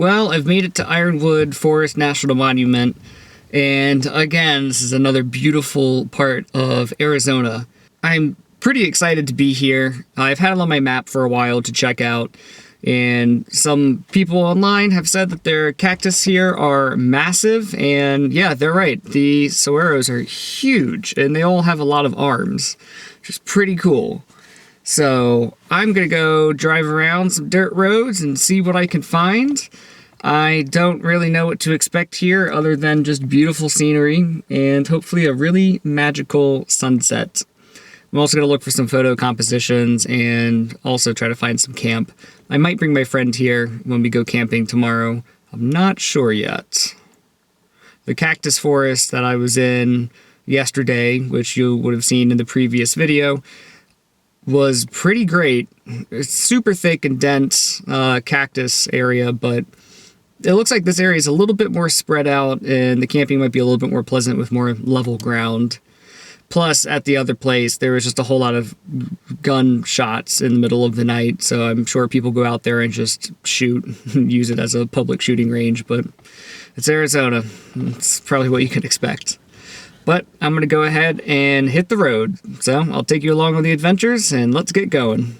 Well, I've made it to Ironwood Forest National Monument, and again, this is another beautiful part of Arizona. I'm pretty excited to be here. I've had it on my map for a while to check out, and some people online have said that their cactus here are massive, and yeah, they're right. The saguaros are huge, and they all have a lot of arms, which is pretty cool. So I'm gonna go drive around some dirt roads and see what I can find. I don't really know what to expect here other than just beautiful scenery and hopefully a really magical sunset. I'm also gonna look for some photo compositions and also try to find some camp. I might bring my friend here when we go camping tomorrow. I'm not sure yet. The cactus forest that I was in yesterday, which you would have seen in the previous video, was pretty great. It's super thick and dense cactus area, but it looks like this area is a little bit more spread out and the camping might be a little bit more pleasant with more level ground. Plus, at the other place, there was just a whole lot of gunshots in the middle of the night, so I'm sure people go out there and just shoot, use it as a public shooting range, but it's Arizona. It's probably what you can expect. But I'm going to go ahead and hit the road. So I'll take you along on the adventures and let's get going.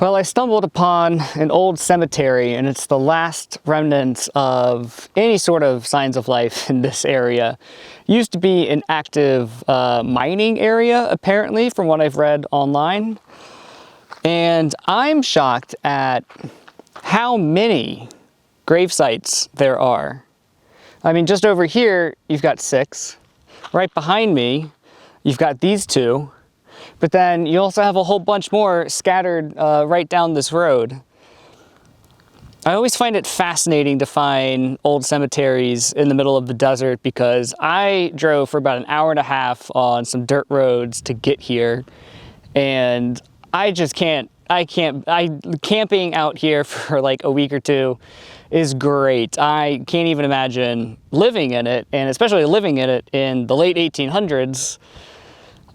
Well, I stumbled upon an old cemetery, and it's the last remnants of any sort of signs of life in this area. It used to be an active mining area, apparently, from what I've read online. And I'm shocked at how many grave sites there are. I mean, just over here, you've got 6. Right behind me, you've got these 2. But then you also have a whole bunch more scattered right down this road. I always find it fascinating to find old cemeteries in the middle of the desert because I drove for about an hour and a half on some dirt roads to get here, and I just can't, camping out here for like a week or two is great. I can't even imagine living in it, and especially living in it in the late 1800s.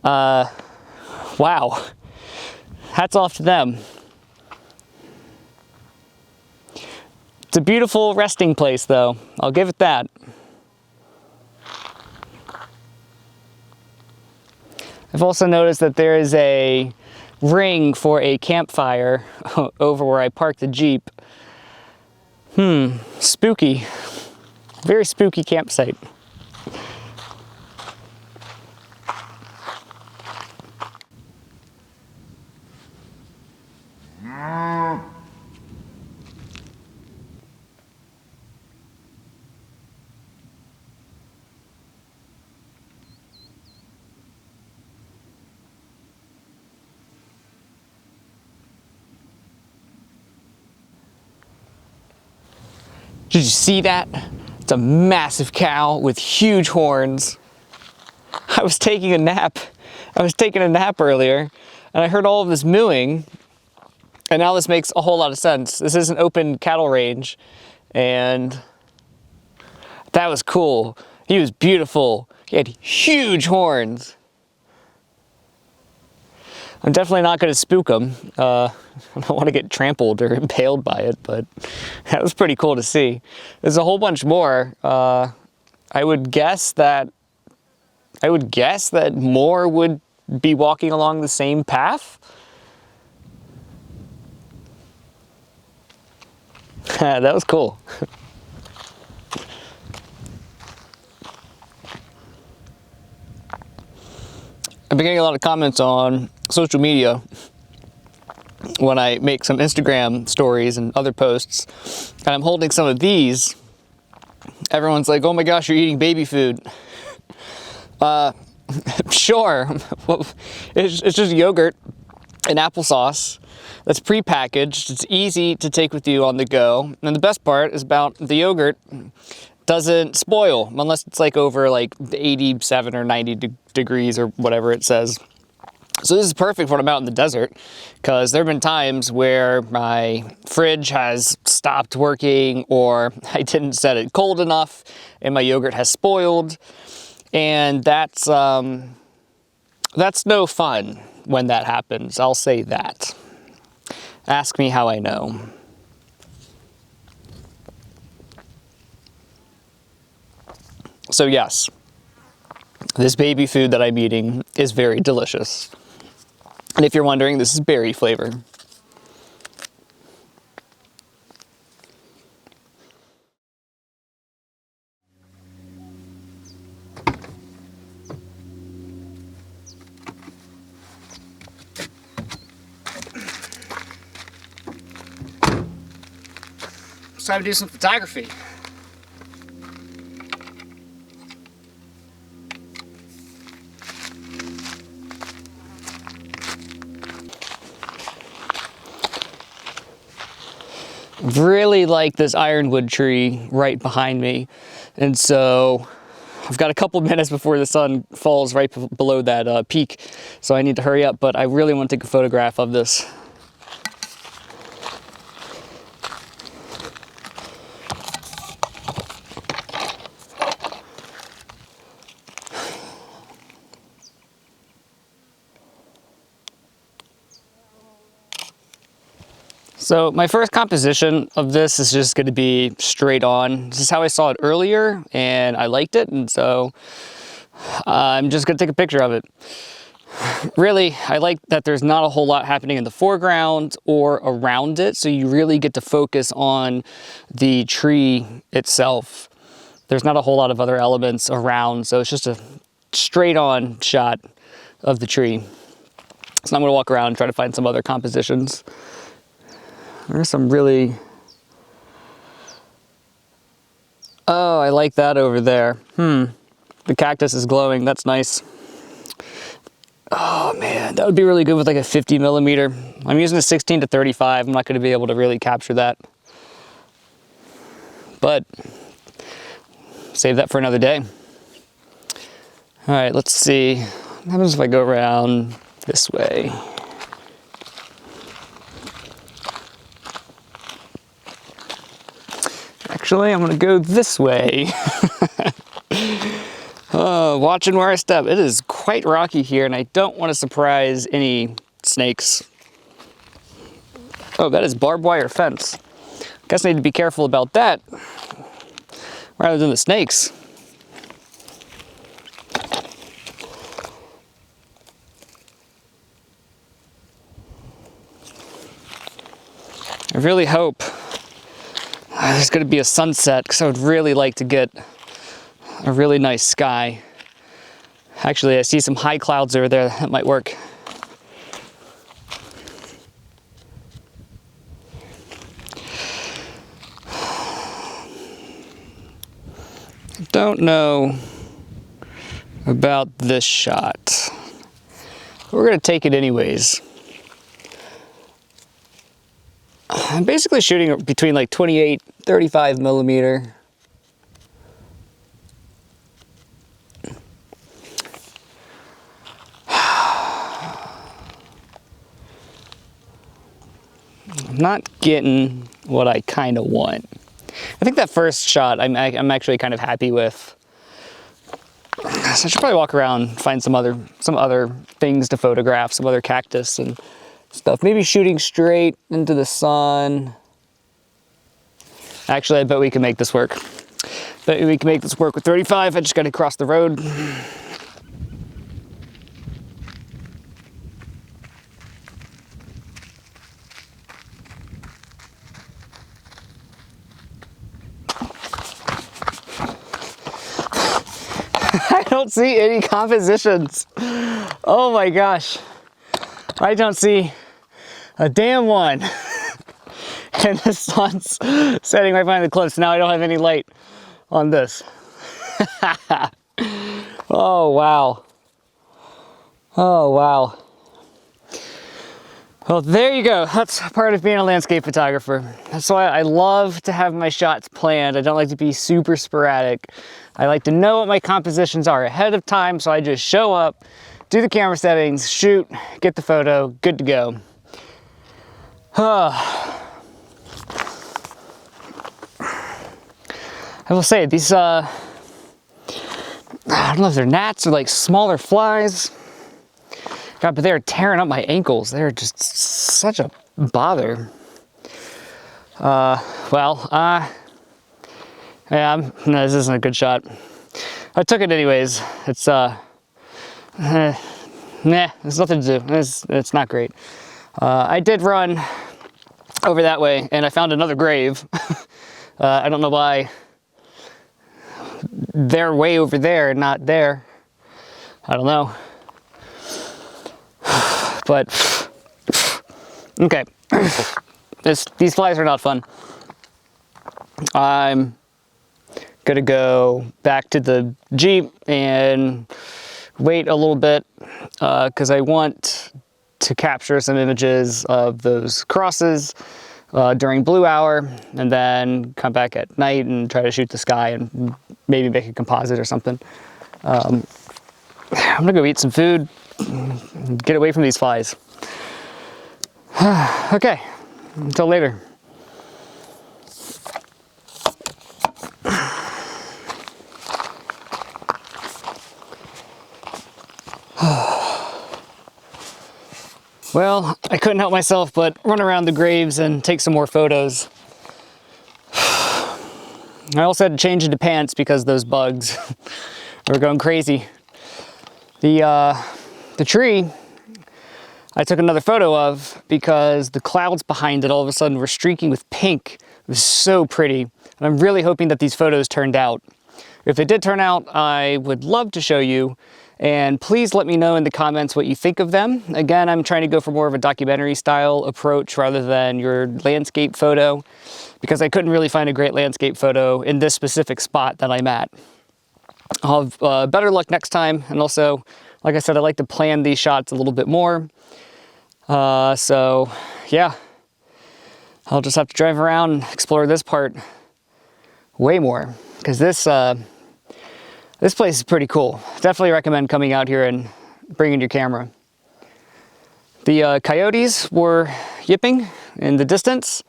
Wow. Hats off to them. It's a beautiful resting place, though. I'll give it that. I've also noticed that there is a ring for a campfire over where I parked the Jeep. Spooky. Very spooky campsite. Did you see that? It's a massive cow with huge horns. I was taking a nap. Earlier, and I heard all of this mooing, and now this makes a whole lot of sense. This is an open cattle range, and that was cool. He was beautiful. He had huge horns. I'm definitely not going to spook him. I don't want to get trampled or impaled by it, but that was pretty cool to see. There's a whole bunch more. I would guess that more would be walking along the same path. That was cool. I've been getting a lot of comments on social media when I make some Instagram stories and other posts, and I'm holding some of these. Everyone's like, oh my gosh, you're eating baby food. Sure. It's just yogurt and applesauce that's pre-packaged. It's easy to take with you on the go. And the best part is about the yogurt doesn't spoil unless it's like over like 87 or 90 degrees or whatever it says. So this is perfect when I'm out in the desert, because there have been times where my fridge has stopped working, or I didn't set it cold enough and my yogurt has spoiled. And that's no fun when that happens. I'll say that. Ask me how I know. So yes, this baby food that I'm eating is very delicious. And if you're wondering, this is berry flavor. It's time to do some photography. Really like this ironwood tree right behind me, and so I've got a couple minutes before the sun falls right below that peak, so I need to hurry up, but I really want to take a photograph of this. So my first composition of this is just going to be straight on. This is how I saw it earlier, and I liked it, and so I'm just going to take a picture of it. Really, I like that there's not a whole lot happening in the foreground or around it, so you really get to focus on the tree itself. There's not a whole lot of other elements around, so it's just a straight on shot of the tree. So I'm going to walk around and try to find some other compositions. There's some really... Oh, I like that over there. The cactus is glowing. That's nice. Oh man, that would be really good with like a 50 millimeter. I'm using a 16 to 35. I'm not going to be able to really capture that. but save that for another day. All right, let's see. What happens if I go around this way? Actually, I'm gonna go this way. Watching where I step. It is quite rocky here, and I don't want to surprise any snakes. Oh, that is barbed wire fence. Guess I need to be careful about that rather than the snakes. I really hope there's going to be a sunset, because I would really like to get a really nice sky. Actually, I see some high clouds over there. That might work. Don't know about this shot. We're going to take it anyways. I'm basically shooting between like 28, 35 millimeter. I'm not getting what I kind of want. I think that first shot I'm actually kind of happy with. So I should probably walk around, find some other things to photograph, some other cactus and stuff. Maybe shooting straight into the sun. Actually, I bet we can make this work. Bet we can make this work with 35. I just got to cross the road. I don't see any compositions. Oh my gosh. I don't see a damn one. And the sun's setting right behind the cliffs. Now I don't have any light on this. Oh wow. Oh wow. Well, there you go. That's part of being a landscape photographer. That's why I love to have my shots planned. I don't like to be super sporadic. I like to know what my compositions are ahead of time, so I just show up, do the camera settings, shoot, get the photo, good to go. I will say, these, I don't know if they're gnats or like smaller flies. God, but they're tearing up my ankles. They're just such a bother. Yeah, no, this isn't a good shot. I took it anyways. It's, nah, there's nothing to do. It's not great. I did run over that way, and I found another grave. I don't know why they're way over there and not there. I don't know. But, okay, these flies are not fun. I'm gonna go back to the Jeep and wait a little bit because I want to capture some images of those crosses during blue hour, and then come back at night and try to shoot the sky and maybe make a composite or something. I'm gonna go eat some food. Get away from these flies. Okay, until later. Well, I couldn't help myself but run around the graves and take some more photos. I also had to change into pants because those bugs were going crazy. The tree I took another photo of because the clouds behind it all of a sudden were streaking with pink. It was so pretty. And I'm really hoping that these photos turned out. If they did turn out, I would love to show you. And please let me know in the comments what you think of them. Again, I'm trying to go for more of a documentary style approach rather than your landscape photo, because I couldn't really find a great landscape photo in this specific spot that I'm at. I'll have better luck next time. And also, like I said, I like to plan these shots a little bit more. So yeah, I'll just have to drive around and explore this part way more, because this place is pretty cool. Definitely recommend coming out here and bringing your camera. The coyotes were yipping in the distance.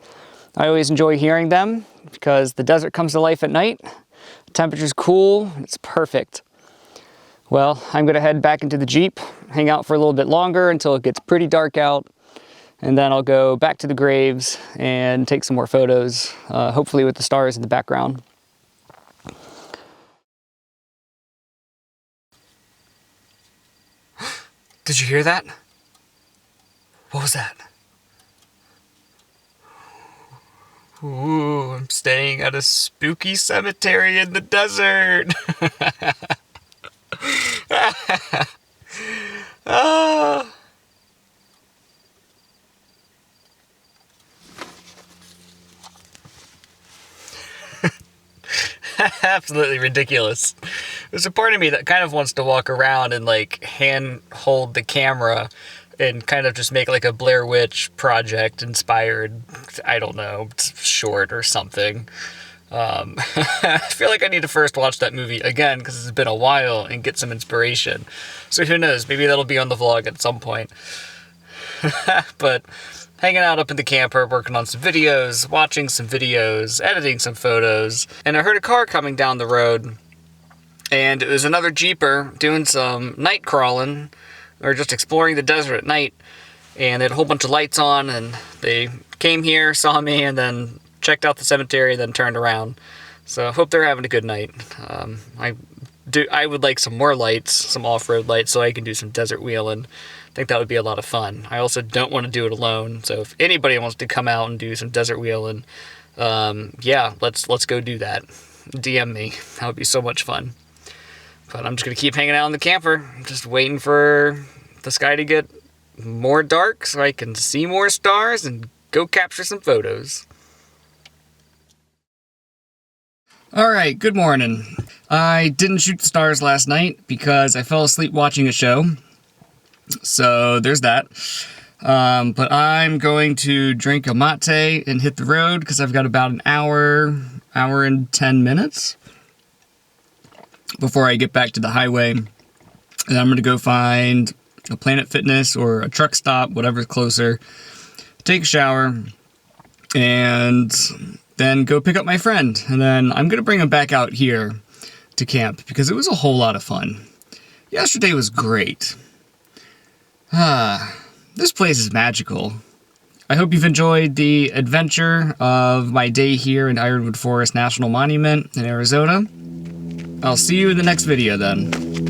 I always enjoy hearing them because the desert comes to life at night. The temperature's cool, it's perfect. Well, I'm gonna head back into the Jeep, hang out for a little bit longer until it gets pretty dark out, and then I'll go back to the graves and take some more photos, hopefully with the stars in the background. Did you hear that? What was that? Ooh, I'm staying at a spooky cemetery in the desert. Ah. Absolutely ridiculous. There's a part of me that kind of wants to walk around and like hand hold the camera and kind of just make like a Blair Witch Project inspired, I don't know, short or something. I feel like I need to first watch that movie again because it's been a while and get some inspiration. So who knows, maybe that'll be on the vlog at some point. But hanging out up in the camper, working on some videos, watching some videos, editing some photos, and I heard a car coming down the road, and it was another Jeeper doing some night crawling, or just exploring the desert at night, and they had a whole bunch of lights on, and they came here, saw me, and then checked out the cemetery, then turned around. So I hope they're having a good night. I would like some more lights, some off-road lights, so I can do some desert wheeling. I think that would be a lot of fun. I also don't want to do it alone, so if anybody wants to come out and do some desert wheeling, yeah, let's go do that. DM me. That would be so much fun. But I'm just going to keep hanging out in the camper. I'm just waiting for the sky to get more dark so I can see more stars and go capture some photos. Alright, good morning. I didn't shoot the stars last night because I fell asleep watching a show. So there's that. But I'm going to drink a mate and hit the road because I've got about an hour and 10 minutes before I get back to the highway. And I'm going to go find a Planet Fitness or a truck stop, whatever's closer, take a shower, and then go pick up my friend. And then I'm going to bring him back out here to camp because it was a whole lot of fun. Yesterday was great. This place is magical. I hope you've enjoyed the adventure of my day here in Ironwood Forest National Monument in Arizona. I'll see you in the next video then.